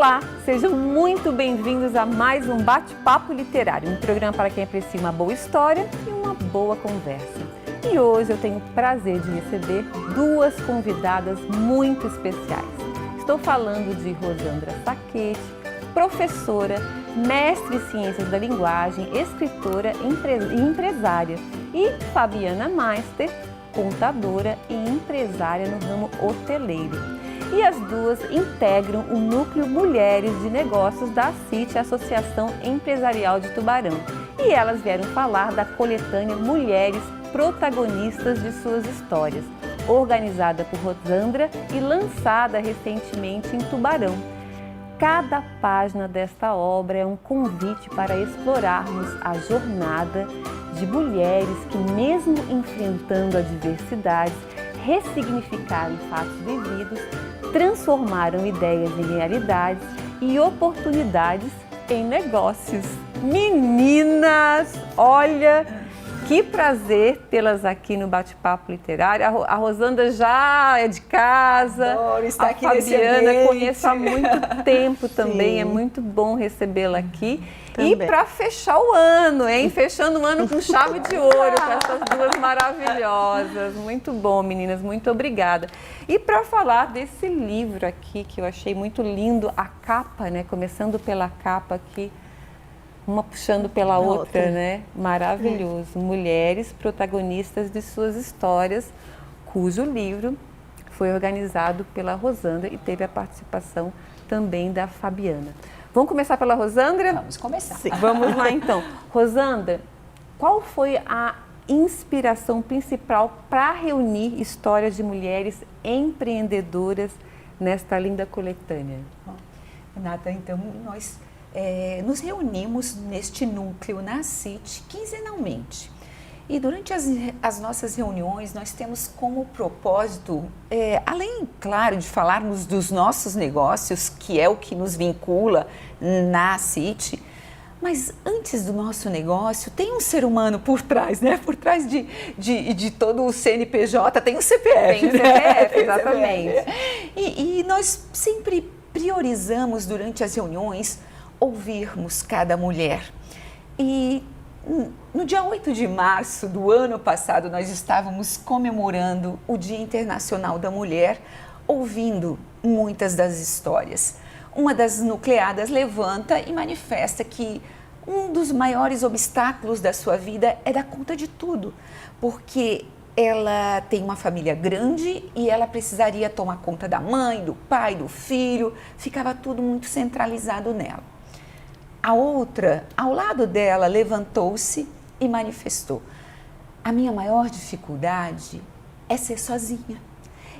Olá, sejam muito bem-vindos a mais um Bate-Papo Literário, um programa para quem aprecia uma boa história e uma boa conversa. E hoje eu tenho o prazer de receber duas convidadas muito especiais. Estou falando de Rosandra Sacchetti, professora, mestre em Ciências da Linguagem, escritora e empresária, e Fabiana Meister, contadora e empresária no ramo hoteleiro. E as duas integram o Núcleo Mulheres de Negócios da CIT, Associação Empresarial de Tubarão. E elas vieram falar da coletânea Mulheres Protagonistas de Suas Histórias, organizada por Rosandra e lançada recentemente em Tubarão. Cada página desta obra é um convite para explorarmos a jornada de mulheres que, mesmo enfrentando adversidades, ressignificaram fatos vividos, transformaram ideias em realidades e oportunidades em negócios. Meninas, olha, que prazer tê-las aqui no Bate-Papo Literário. A Rosandra já é de casa, adoro estar aqui Fabiana conheço há muito tempo também, Sim. É muito bom recebê-la aqui. Também. E para fechar o ano, hein? Fechando o ano com chave de ouro, com essas duas maravilhosas. Muito bom, meninas, muito obrigada. E para falar desse livro aqui, que eu achei muito lindo, a capa, né? Começando pela capa aqui, uma puxando pela outra, né? Maravilhoso. Mulheres protagonistas de suas histórias, cujo livro foi organizado pela Rosandra e teve a participação também da Fabiana. Vamos começar pela Rosandra? Vamos começar. Sim. Vamos lá então. Rosandra, qual foi a inspiração principal para reunir histórias de mulheres empreendedoras nesta linda coletânea? Renata, então nós nos reunimos neste núcleo na CIT quinzenalmente. E durante as nossas reuniões, nós temos como propósito, além, claro, de falarmos dos nossos negócios, que é o que nos vincula na CIT, mas antes do nosso negócio, tem um ser humano por trás, né? Por trás de todo o CNPJ, tem o CPF. Tem o CPF, exatamente. E nós sempre priorizamos, durante as reuniões, ouvirmos cada mulher. E no dia 8 de março do ano passado, nós estávamos comemorando o Dia Internacional da Mulher, ouvindo muitas das histórias. Uma das nucleadas levanta e manifesta que um dos maiores obstáculos da sua vida é dar conta de tudo, porque ela tem uma família grande e ela precisaria tomar conta da mãe, do pai, do filho, ficava tudo muito centralizado nela. A outra, ao lado dela, levantou-se e manifestou: a minha maior dificuldade é ser sozinha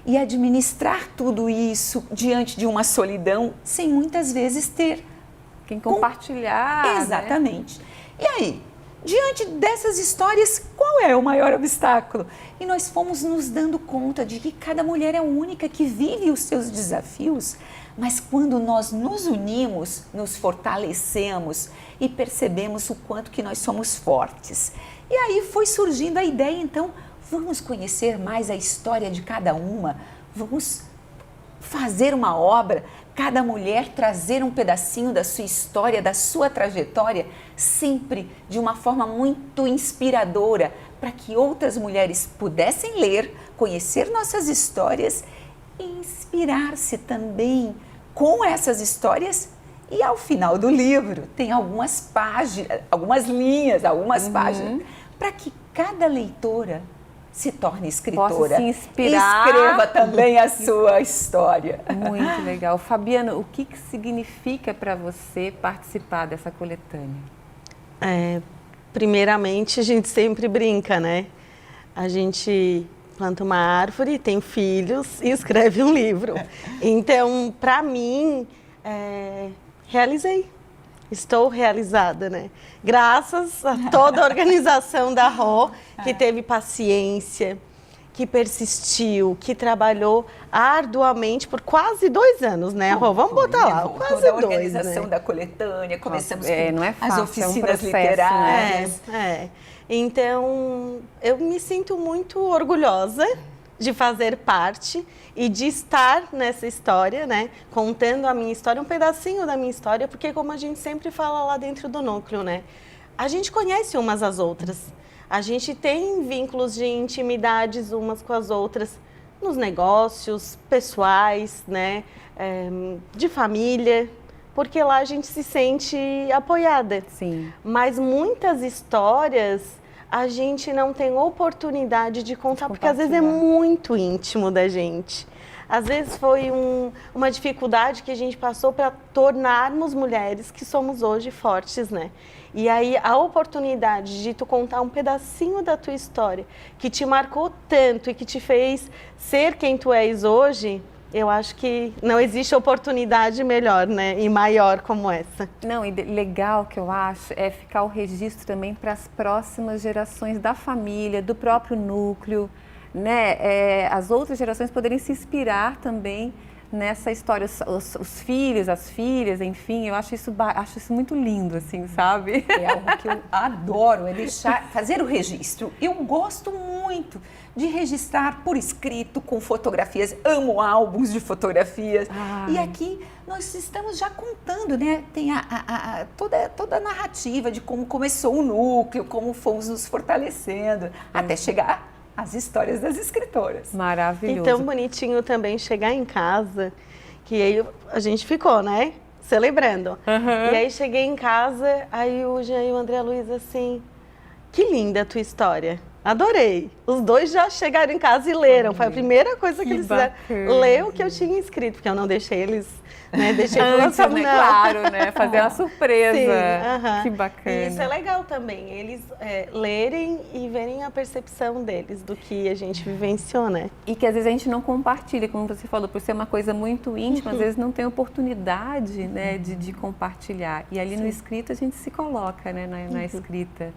e administrar tudo isso diante de uma solidão sem muitas vezes ter quem compartilhar. Exatamente. Né? E aí, diante dessas histórias, qual é o maior obstáculo? E nós fomos nos dando conta de que cada mulher é única, que vive os seus desafios, mas quando nós nos unimos, nos fortalecemos e percebemos o quanto que nós somos fortes. E aí foi surgindo a ideia, então, vamos conhecer mais a história de cada uma, vamos fazer uma obra, cada mulher trazer um pedacinho da sua história, da sua trajetória, sempre de uma forma muito inspiradora, para que outras mulheres pudessem ler, conhecer nossas histórias e inspirar-se também com essas histórias. E ao final do livro tem algumas páginas, algumas linhas, algumas páginas, para que cada leitora se torne escritora. Possa se inspirar. E escreva também a sua história. Muito legal. Fabiana, o que significa para você participar dessa coletânea? Primeiramente, a gente sempre brinca, né? A gente planta uma árvore, tem filhos e escreve um livro. Então, para mim, realizei. Estou realizada, né? Graças a toda a organização da Rô, que teve paciência, que persistiu, que trabalhou arduamente por quase 2 anos, né, Rô? Vamos botar lá, quase 2, a organização, né, da coletânea, começamos com não é fácil, as oficinas é um processo, literárias. Então, eu me sinto muito orgulhosa de fazer parte e de estar nessa história, né? Contando a minha história, um pedacinho da minha história, porque como a gente sempre fala lá dentro do núcleo, né? A gente conhece umas às outras. A gente tem vínculos de intimidades umas com as outras, nos negócios, pessoais, né? De família, porque lá a gente se sente apoiada. Sim. Mas muitas histórias a gente não tem oportunidade de contar, porque às vezes é muito íntimo da gente. Às vezes foi uma dificuldade que a gente passou para tornarmos mulheres que somos hoje fortes, né? E aí a oportunidade de tu contar um pedacinho da tua história, que te marcou tanto e que te fez ser quem tu és hoje, eu acho que não existe oportunidade melhor, né, e maior como essa. Não, e legal que eu acho é ficar o registro também para as próximas gerações da família, do próprio núcleo, né? As outras gerações poderem se inspirar também nessa história, os filhos, as filhas, enfim, eu acho isso muito lindo, assim, sabe? É algo que eu adoro, fazer o registro. Eu gosto muito de registrar por escrito, com fotografias, amo álbuns de fotografias. Ai. E aqui nós estamos já contando, né? Tem toda a narrativa de como começou o núcleo, como fomos nos fortalecendo, até chegar às histórias das escritoras. Maravilhoso. E tão bonitinho também chegar em casa, que aí a gente ficou, né? Celebrando. Uhum. E aí cheguei em casa, aí o Jean e o André Luiz assim, que linda a tua história. Adorei. Os dois já chegaram em casa e leram. Foi a primeira coisa que eles fizeram. Ler o que eu tinha escrito, porque eu não deixei eles, né? Deixei antes, né? Claro, né? Fazer uma surpresa. Sim, Que bacana. E isso é legal também, eles lerem e verem a percepção deles do que a gente vivenciou, né? E que às vezes a gente não compartilha, como você falou, por ser uma coisa muito íntima, às vezes não tem oportunidade, né, de compartilhar. E ali no escrito a gente se coloca, né, na escrita.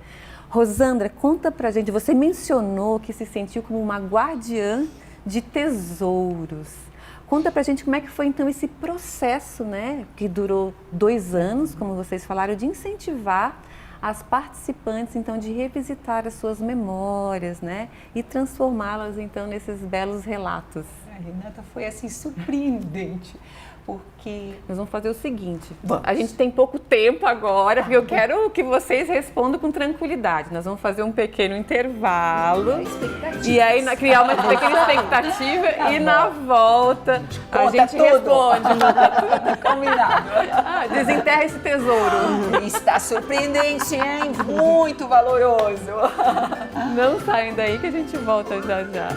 Rosandra, conta pra gente, você mencionou que se sentiu como uma guardiã de tesouros. Conta pra gente como é que foi então esse processo, né, que durou 2 anos, como vocês falaram, de incentivar as participantes então de revisitar as suas memórias, né, e transformá-las então nesses belos relatos. A Renata foi assim surpreendente. Porque nós vamos fazer o seguinte, a gente tem pouco tempo agora, porque eu quero que vocês respondam com tranquilidade. Nós vamos fazer um pequeno intervalo e aí criar uma pequena expectativa e na volta a gente responde. Combinado. Desenterra esse tesouro. Está surpreendente, hein? Muito valoroso. Não saem daí que a gente volta já já.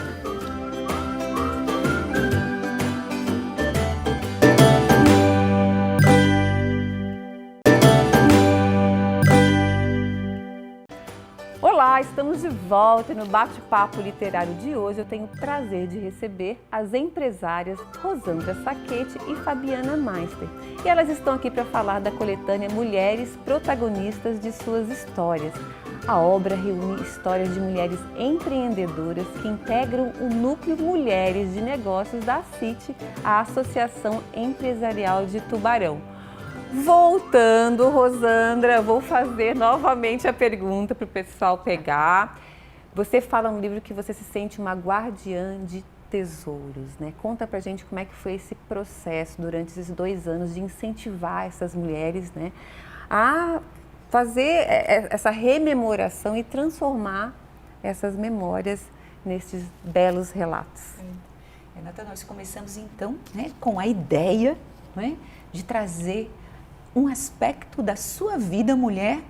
Olá, estamos de volta e no bate-papo literário de hoje eu tenho o prazer de receber as empresárias Rosandra Sacchetti e Fabiana Meister. E elas estão aqui para falar da coletânea Mulheres Protagonistas de Suas Histórias. A obra reúne histórias de mulheres empreendedoras que integram o Núcleo Mulheres de Negócios da ACIT, a Associação Empresarial de Tubarão. Voltando, Rosandra, vou fazer novamente a pergunta para o pessoal pegar. Você fala no livro que você se sente uma guardiã de tesouros, né? Conta pra gente como é que foi esse processo durante esses 2 anos de incentivar essas mulheres, né, a fazer essa rememoração e transformar essas memórias nesses belos relatos. Renata, nós começamos então, né, com a ideia, né, de trazer um aspecto da sua vida, mulher,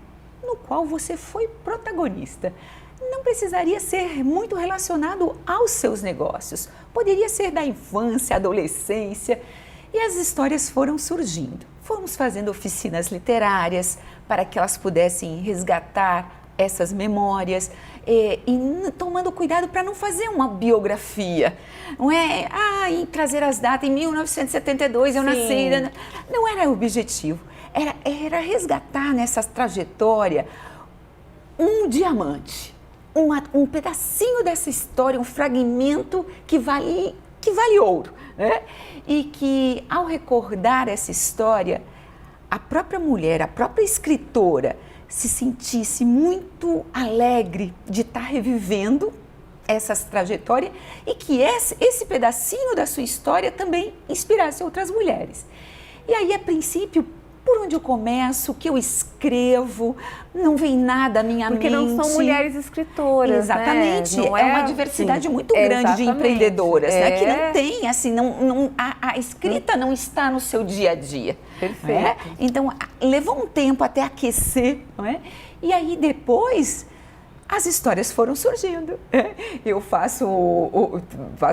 no qual você foi protagonista. Não precisaria ser muito relacionado aos seus negócios. Poderia ser da infância, adolescência. E as histórias foram surgindo. Fomos fazendo oficinas literárias para que elas pudessem resgatar essas memórias e tomando cuidado para não fazer uma biografia. Não é, e trazer as datas, em 1972 eu nasci. Não era o objetivo. Era resgatar nessa trajetória um diamante, um pedacinho dessa história, um fragmento que vale ouro, né? E que, ao recordar essa história, a própria mulher, a própria escritora, se sentisse muito alegre de estar revivendo essa trajetória e que esse pedacinho da sua história também inspirasse outras mulheres. E aí, a princípio, por onde eu começo, o que eu escrevo, não vem nada à minha mente. Porque não são mulheres escritoras, exatamente, né? Não é uma diversidade muito grande de empreendedoras, né? Que não tem, assim, a escrita não está no seu dia a dia. Perfeito. Né? Então, levou um tempo até aquecer, não é? E aí, depois, as histórias foram surgindo. Eu faço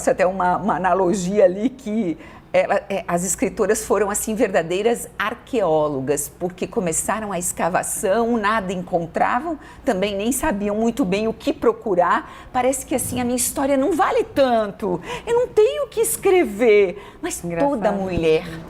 até uma analogia ali que as escritoras foram assim verdadeiras arqueólogas, porque começaram a escavação, nada encontravam, também nem sabiam muito bem o que procurar. Parece que assim a minha história não vale tanto, eu não tenho o que escrever. Mas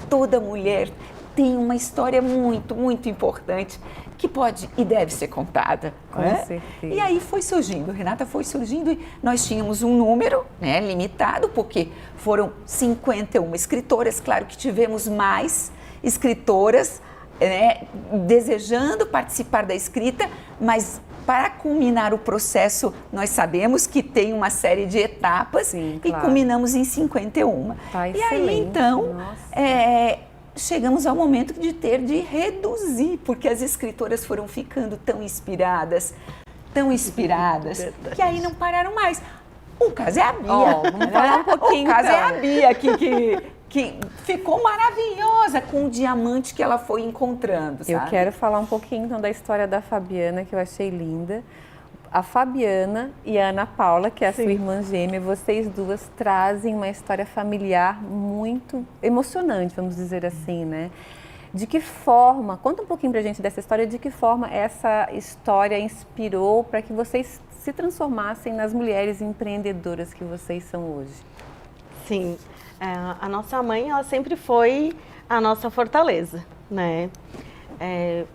toda mulher tem uma história muito, muito importante que pode e deve ser contada. Com certeza. E aí foi surgindo, Renata, foi surgindo e nós tínhamos um número, né, limitado, porque foram 51 escritoras, claro que tivemos mais escritoras, né, desejando participar da escrita, mas para culminar o processo, nós sabemos que tem uma série de etapas. Sim, e claro. culminamos em 51. Tá, e aí, então, chegamos ao momento de ter de reduzir, porque as escritoras foram ficando tão inspiradas, que aí não pararam mais. O caso é a Bia. Vamos falar um pouquinho. O caso é a Bia, que ficou maravilhosa com o diamante que ela foi encontrando, sabe? Eu quero falar um pouquinho então da história da Fabiana, que eu achei linda. A Fabiana e a Ana Paula, que é a sua irmã gêmea, vocês duas trazem uma história familiar muito emocionante, vamos dizer assim, né? De que forma, conta um pouquinho pra gente dessa história, de que forma essa história inspirou para que vocês se transformassem nas mulheres empreendedoras que vocês são hoje? Sim, a nossa mãe, ela sempre foi a nossa fortaleza, né?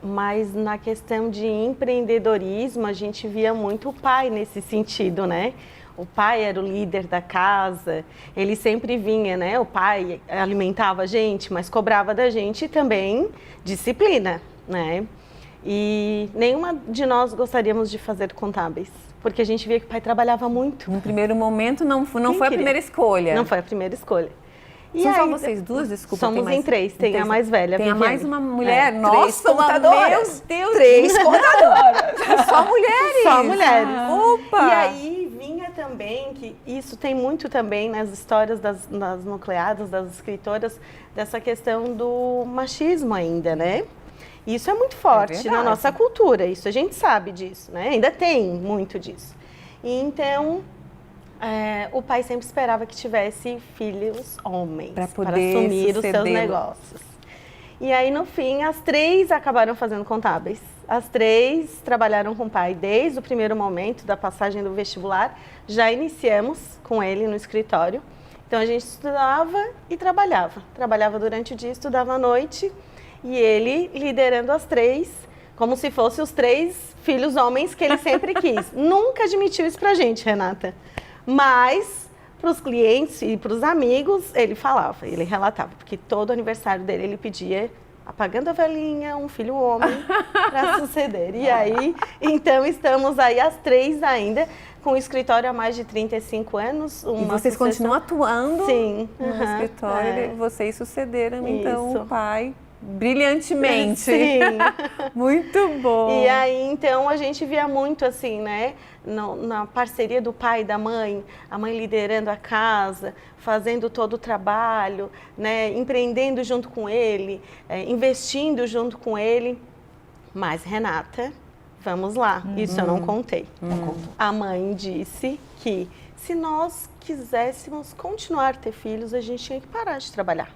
Mas na questão de empreendedorismo, a gente via muito o pai nesse sentido, né? O pai era o líder da casa, ele sempre vinha, né? O pai alimentava a gente, mas cobrava da gente também disciplina, né? E nenhuma de nós gostaríamos de fazer contábeis, porque a gente via que o pai trabalhava muito. No primeiro momento não foi a primeira escolha. Não foi a primeira escolha. São só vocês duas? Desculpa. Somos em três, tem a mais velha. Tem a mais uma mulher? Nossa, 3 contadoras. Meu Deus! 3 contadoras! Só mulheres? Só mulheres. Opa! E aí vinha também, que isso tem muito também nas histórias das nucleadas, das escritoras, dessa questão do machismo ainda, né? Isso é muito forte na nossa cultura, isso a gente sabe disso, né? Ainda tem muito disso. E então, o pai sempre esperava que tivesse filhos homens para assumir os seus negócios. E aí, no fim, as 3 acabaram fazendo contábeis. As 3 trabalharam com o pai desde o primeiro momento da passagem do vestibular. Já iniciamos com ele no escritório. Então, a gente estudava e trabalhava. Trabalhava durante o dia, estudava à noite. E ele liderando as 3, como se fossem os 3 filhos homens que ele sempre quis. Nunca admitiu isso pra gente, Renata. Mas, para os clientes e para os amigos, ele falava, ele relatava. Porque todo aniversário dele, ele pedia, apagando a velhinha, um filho homem para suceder. E aí, então, estamos aí as 3 ainda, com o escritório há mais de 35 anos. E vocês continuam atuando no escritório, e vocês sucederam, então, o pai... brilhantemente. Sim. Muito bom. E aí, então, a gente via muito assim, né? Na parceria do pai e da mãe, a mãe liderando a casa, fazendo todo o trabalho, né? Empreendendo junto com ele, investindo junto com ele. Mas, Renata, vamos lá, isso eu não contei. A mãe disse que se nós quiséssemos continuar a ter filhos, a gente tinha que parar de trabalhar.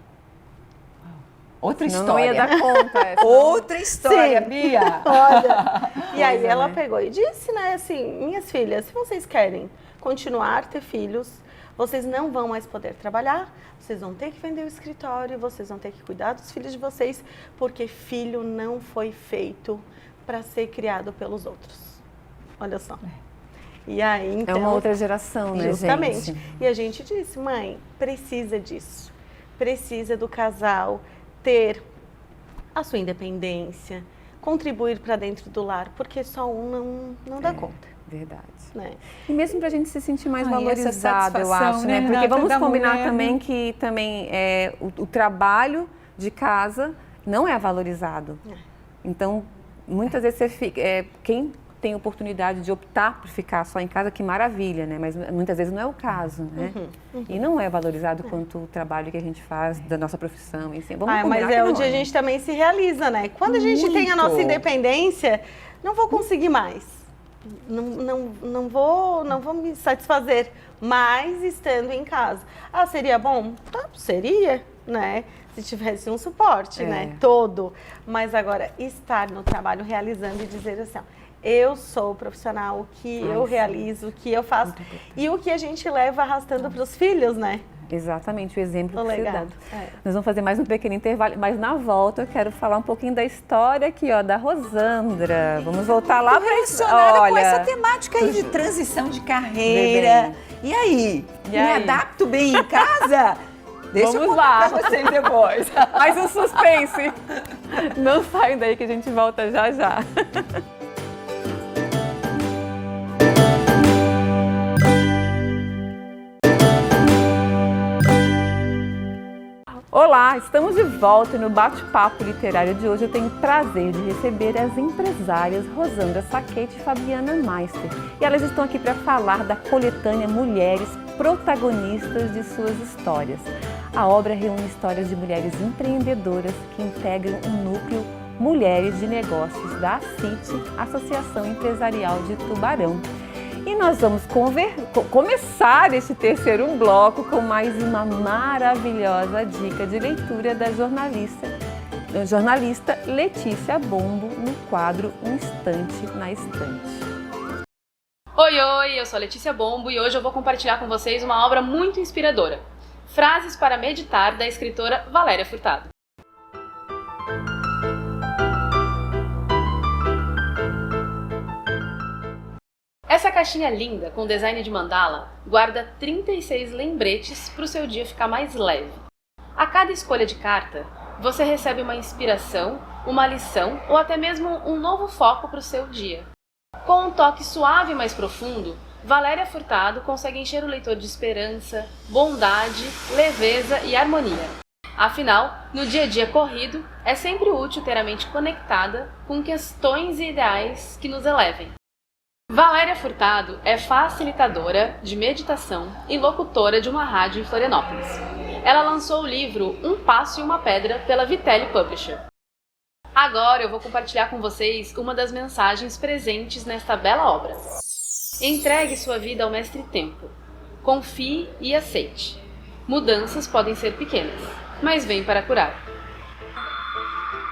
Outra história. Não ia dar conta. Outra história, Sim. Bia. Olha. E aí ela né? pegou e disse, né, assim, minhas filhas, se vocês querem continuar a ter filhos, vocês não vão mais poder trabalhar, vocês vão ter que vender o escritório, vocês vão ter que cuidar dos filhos de vocês, porque filho não foi feito para ser criado pelos outros. Olha só. E aí, então... É uma outra geração, né, justamente. gente? E a gente disse, mãe, precisa disso. Precisa do casal ter a sua independência, contribuir para dentro do lar, porque só um não dá conta. Verdade. Né? E mesmo para a gente se sentir mais Essa valorizado, eu satisfação, acho, né? Porque Renata, vamos da combinar mulher, também né? que também o trabalho de casa não é valorizado. Então, muitas vezes você fica, quem tem oportunidade de optar por ficar só em casa, que maravilha, né? Mas muitas vezes não é o caso, né? E não é valorizado quanto o trabalho que a gente faz da nossa profissão. Assim. Vamos combinar Mas que é não onde a gente também se realiza, né? Quando a gente tem a nossa Muito. independência, não vou conseguir mais. Não vou me satisfazer mais estando em casa. Ah, seria bom? Tá, seria, né? Se tivesse um suporte, né? Todo. Mas agora, estar no trabalho realizando e dizer assim, ó, eu sou profissional, o que eu realizo, o que eu faço e o que a gente leva arrastando para os filhos, né? Exatamente, o exemplo O que você dá. legado. Nós vamos fazer mais um pequeno intervalo, mas na volta eu quero falar um pouquinho da história aqui, ó, da Rosandra. Vamos voltar lá para Relacionada com essa temática aí de transição de carreira. E aí? E Me aí? adapto bem em casa? Deixa eu Vamos contar lá. pra vocês depois. Mais um suspense. Não saiam daí que a gente volta já já. Olá, estamos de volta e no bate-papo literário de hoje eu tenho o prazer de receber as empresárias Rosandra Saquete e Fabiana Meister. E elas estão aqui para falar da coletânea Mulheres Protagonistas de Suas Histórias. A obra reúne histórias de mulheres empreendedoras que integram o núcleo Mulheres de Negócios da ACIT, Associação Empresarial de Tubarão. E nós vamos começar este terceiro bloco com mais uma maravilhosa dica de leitura da jornalista Letícia Bombo no quadro Um Instante na Estante. Oi, eu sou a Letícia Bombo e hoje eu vou compartilhar com vocês uma obra muito inspiradora. Frases para meditar, da escritora Valéria Furtado. Essa caixinha linda, com design de mandala, guarda 36 lembretes para o seu dia ficar mais leve. A cada escolha de carta, você recebe uma inspiração, uma lição ou até mesmo um novo foco para o seu dia. Com um toque suave e mais profundo, Valéria Furtado consegue encher o leitor de esperança, bondade, leveza e harmonia. Afinal, no dia a dia corrido, é sempre útil ter a mente conectada com questões e ideais que nos elevem. Valéria Furtado é facilitadora de meditação e locutora de uma rádio em Florianópolis. Ela lançou o livro Um Passo e uma Pedra pela Vitelli Publisher. Agora eu vou compartilhar com vocês uma das mensagens presentes nesta bela obra. Entregue sua vida ao Mestre Tempo. Confie e aceite. Mudanças podem ser pequenas, mas vêm para curar.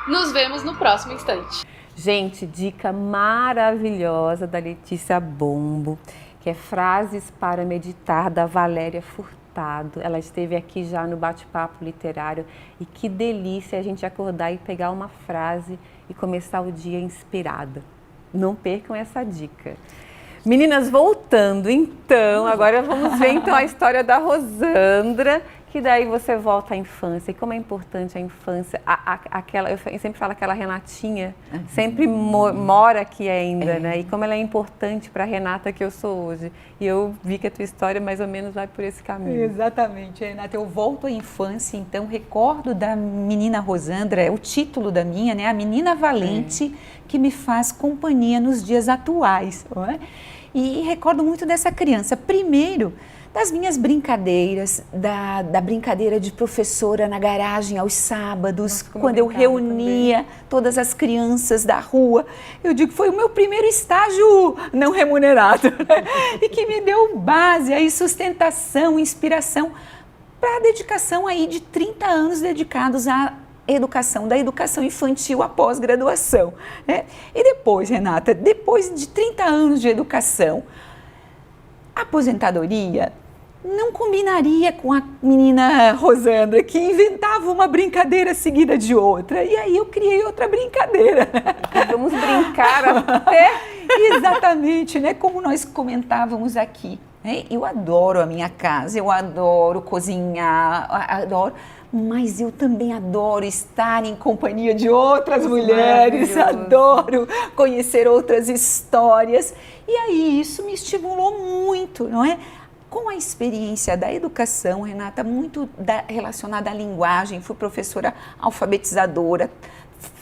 Nos vemos no próximo instante. Gente, dica maravilhosa da Letícia Bombo, que é Frases para Meditar, da Valéria Furtado. Ela esteve aqui já no bate-papo literário e que delícia a gente acordar e pegar uma frase e começar o dia inspirada. Não percam essa dica. Meninas, voltando então, agora vamos ver então a história da Rosandra, que daí você volta à infância. E como é importante a infância, eu sempre falo aquela Renatinha, sempre mora aqui ainda, né? E como ela é importante para a Renata que eu sou hoje. E eu vi que a tua história mais ou menos vai por esse caminho. Exatamente, Renata. Eu volto à infância, então recordo da menina Rosandra, é o título da minha, né? A menina valente que me faz companhia nos dias atuais, não é? E recordo muito dessa criança. Primeiro, das minhas brincadeiras, da brincadeira de professora na garagem aos sábados, quando eu reunia todas as crianças da rua. Eu digo que foi o meu primeiro estágio não remunerado, né? E que me deu base, aí, sustentação, inspiração para a dedicação aí de 30 anos dedicados à educação, da educação infantil à pós-graduação, né? E depois, Renata, depois de 30 anos de educação, a aposentadoria não combinaria com a menina Rosandra, que inventava uma brincadeira seguida de outra. E aí eu criei outra brincadeira. Vamos brincar até... Exatamente, né? Como nós comentávamos aqui. Eu adoro a minha casa, eu adoro cozinhar, adoro, mas eu também adoro estar em companhia de outras mulheres, adoro conhecer outras histórias. E aí isso me estimulou muito, não é? Com a experiência da educação, Renata, muito relacionada à linguagem, fui professora alfabetizadora,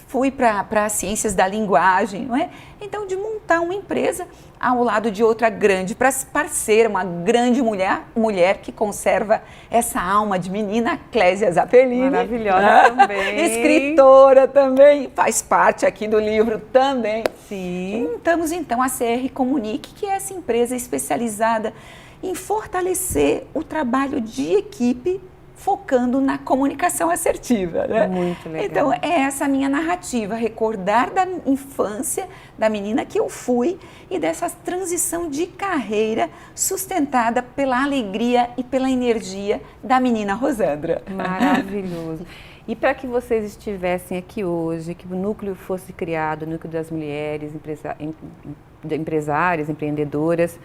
fui para as ciências da linguagem, não é? Então, de montar uma empresa ao lado de outra grande parceira, uma grande mulher que conserva essa alma de menina, Clésia Zappellini. Maravilhosa também. Escritora também, faz parte aqui do livro também. Sim. Montamos então a CR Comunique, que é essa empresa especializada em fortalecer o trabalho de equipe, focando na comunicação assertiva, né? Muito legal. Então, é essa a minha narrativa, recordar da infância, da menina que eu fui e dessa transição de carreira sustentada pela alegria e pela energia da menina Rosandra. Maravilhoso. E para que vocês estivessem aqui hoje, que o núcleo fosse criado, o núcleo das mulheres, empresárias, empreendedoras,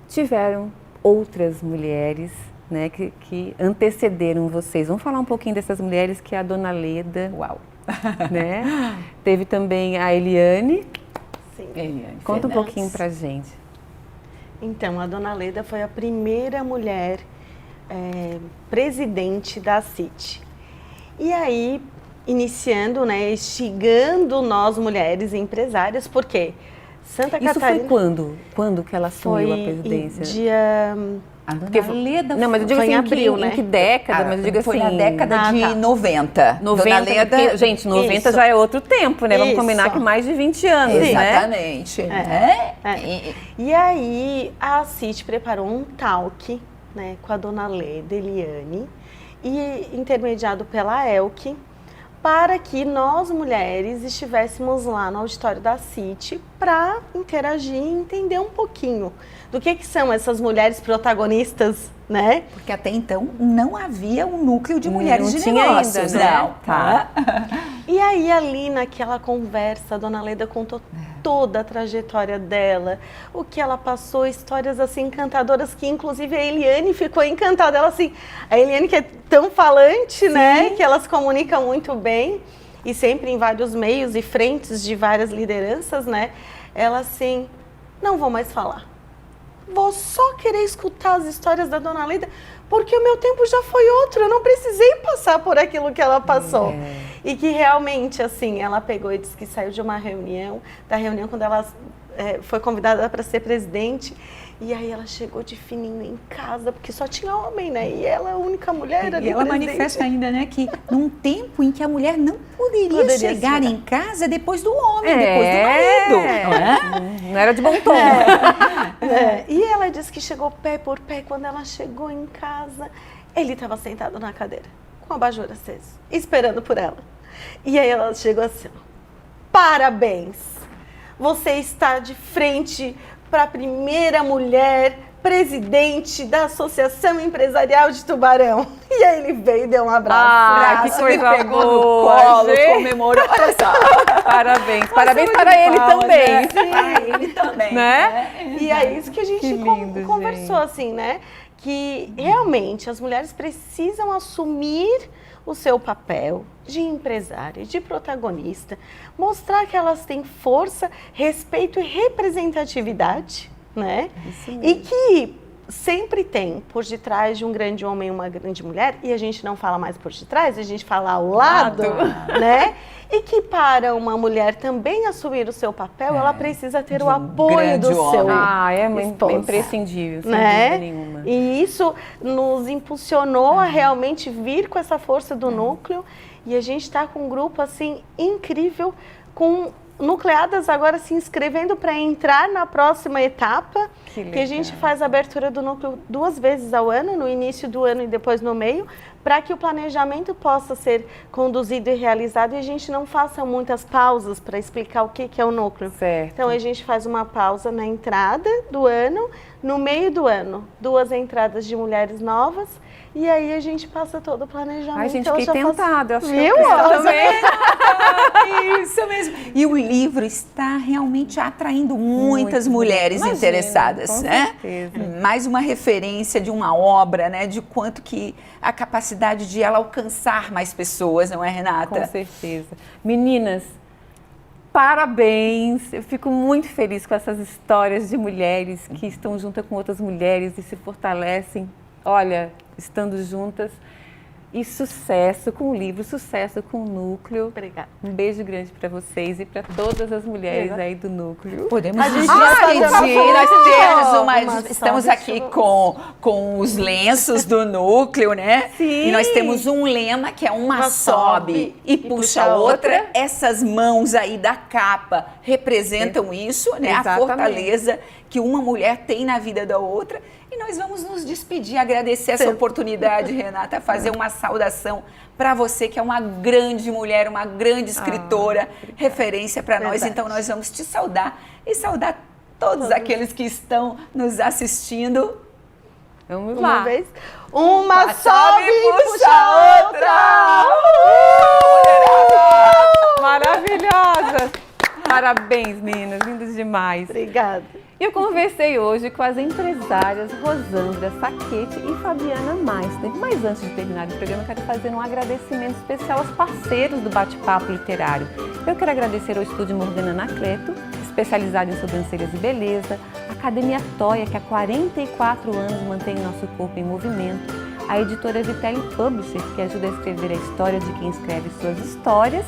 tiveram outras mulheres, né, que antecederam vocês. Vamos falar um pouquinho dessas mulheres, que é a Dona Leda. Uau! Né? Teve também a Eliane. Sim. Eliane Conta um Fernandes. pouquinho pra gente. Então, a Dona Leda foi a primeira mulher presidente da CIT. E aí, iniciando, né, instigando nós mulheres empresárias, porque Santa Isso Catarina... foi quando? Quando que ela assumiu a presidência? Dia... A Dona Leda Não, mas eu digo foi assim, em abril, em né? que década? Mas eu digo foi assim... na década de tá. 90. 90, Dona Leda, porque, gente, 90 Isso. já é outro tempo, né? Vamos Isso. combinar que mais de 20 anos, né? exatamente. né? E aí, a CIT preparou um talk, né, com a Dona Leda, Eliane, e intermediado pela Elke, para que nós, mulheres, estivéssemos lá no auditório da CIT para interagir e entender um pouquinho do que são essas mulheres protagonistas, né? Porque até então não havia um núcleo de mulheres Não de tinha negócios. ainda, né? Não, tá? E aí, ali naquela conversa, a Dona Leda contou toda a trajetória dela, o que ela passou, histórias assim encantadoras, que inclusive a Eliane ficou encantada. Ela assim, a Eliane que é tão falante, né, que ela se comunica muito bem e sempre em vários meios e frentes de várias lideranças, né, ela assim, não vou mais falar. Vou só querer escutar as histórias da Dona Leda, porque o meu tempo já foi outro, eu não precisei passar por aquilo que ela passou. E que realmente, assim, ela pegou e disse que saiu de uma reunião, da reunião quando ela foi convidada para ser presidente, e aí ela chegou de fininho em casa, porque só tinha homem, né? E ela é a única mulher ali. E ela manifesta ainda, né, que num tempo em que a mulher não poderia chegar em casa depois do homem, depois do marido. Não é? Não era de bom tom. E ela disse que chegou pé por pé. Quando ela chegou em casa, ele estava sentado na cadeira, com a abajur aceso, esperando por ela. E aí ela chegou assim, parabéns, você está de frente para a primeira mulher presidente da Associação Empresarial de Tubarão. E aí ele veio e deu um abraço. Ah, que coisa pegou boa, no colo, gente. comemorou. Olha só. Parabéns. Parabéns para ele também. Para ele também. Né? E é isso que a gente Que lindo, conversou, assim, né? Que realmente as mulheres precisam assumir o seu papel de empresária, de protagonista, mostrar que elas têm força, respeito e representatividade, né? Isso mesmo. E que sempre tem por detrás de um grande homem uma grande mulher, e a gente não fala mais por detrás, a gente fala ao lado, né? E que para uma mulher também assumir o seu papel, ela precisa ter o apoio grande do seu homem. Ah, é esposo, imprescindível, sem né? dúvida nenhuma. E isso nos impulsionou a realmente vir com essa força do núcleo, e a gente está com um grupo assim incrível, com nucleadas agora se inscrevendo para entrar na próxima etapa, que a gente faz a abertura do núcleo 2 vezes ao ano, no início do ano e depois no meio, para que o planejamento possa ser conduzido e realizado e a gente não faça muitas pausas para explicar o que é o núcleo. Certo. Então a gente faz uma pausa na entrada do ano, no meio do ano, 2 entradas de mulheres novas, e aí a gente passa todo o planejamento. Ai, gente, Ela fiquei já faz- tentada. Acho que Viu? eu preciso Ó, também. Isso mesmo. E o livro está realmente atraindo muitas mulheres Imagina, interessadas, com né? certeza. Mais uma referência de uma obra, né? De quanto que a capacidade de ela alcançar mais pessoas, não é, Renata? Com certeza. Meninas, parabéns! Eu fico muito feliz com essas histórias de mulheres que estão juntas com outras mulheres e se fortalecem, olha, estando juntas. E sucesso com o livro, sucesso com o Núcleo. Obrigada. Um beijo grande para vocês e para todas as mulheres aí do Núcleo. Podemos A gente despedir, já falou nós estamos aqui com os lenços do Núcleo, né? Sim. E nós temos um lema que é uma sobe e puxa a outra. outra. Essas mãos aí da capa representam isso, né? A Exatamente. fortaleza que uma mulher tem na vida da outra. E nós vamos nos despedir, agradecer essa oportunidade, Renata, fazer uma saudação para você, que é uma grande mulher, uma grande escritora, referência para nós. Verdade. Então, nós vamos te saudar e saudar todos aqueles que estão nos assistindo. Vamos Uma lá. vez. Uma Sobe sobe e puxa a outra. Maravilhosa! Parabéns, meninas, lindas demais. Obrigada. Eu conversei hoje com as empresárias Rosângela Saquete e Fabiana Meister. Mas antes de terminar o programa, eu quero fazer um agradecimento especial aos parceiros do Bate-Papo Literário. Eu quero agradecer ao Estúdio Morgana Anacleto, especializado em sobrancelhas e beleza, a Academia Toia, que há 44 anos mantém o nosso corpo em movimento, a editora Vitelli Publisher, que ajuda a escrever a história de quem escreve suas histórias,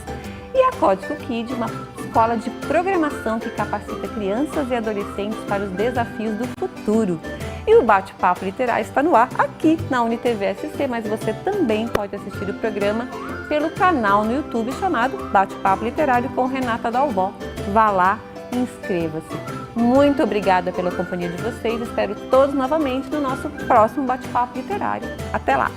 e a Código Kid, uma escola de programação que capacita crianças e adolescentes para os desafios do futuro. E o Bate-Papo Literário está no ar aqui na UniTV SC, mas você também pode assistir o programa pelo canal no YouTube chamado Bate-Papo Literário com Renata Dalbó. Vá lá e inscreva-se. Muito obrigada pela companhia de vocês. Espero todos novamente no nosso próximo Bate-Papo Literário. Até lá!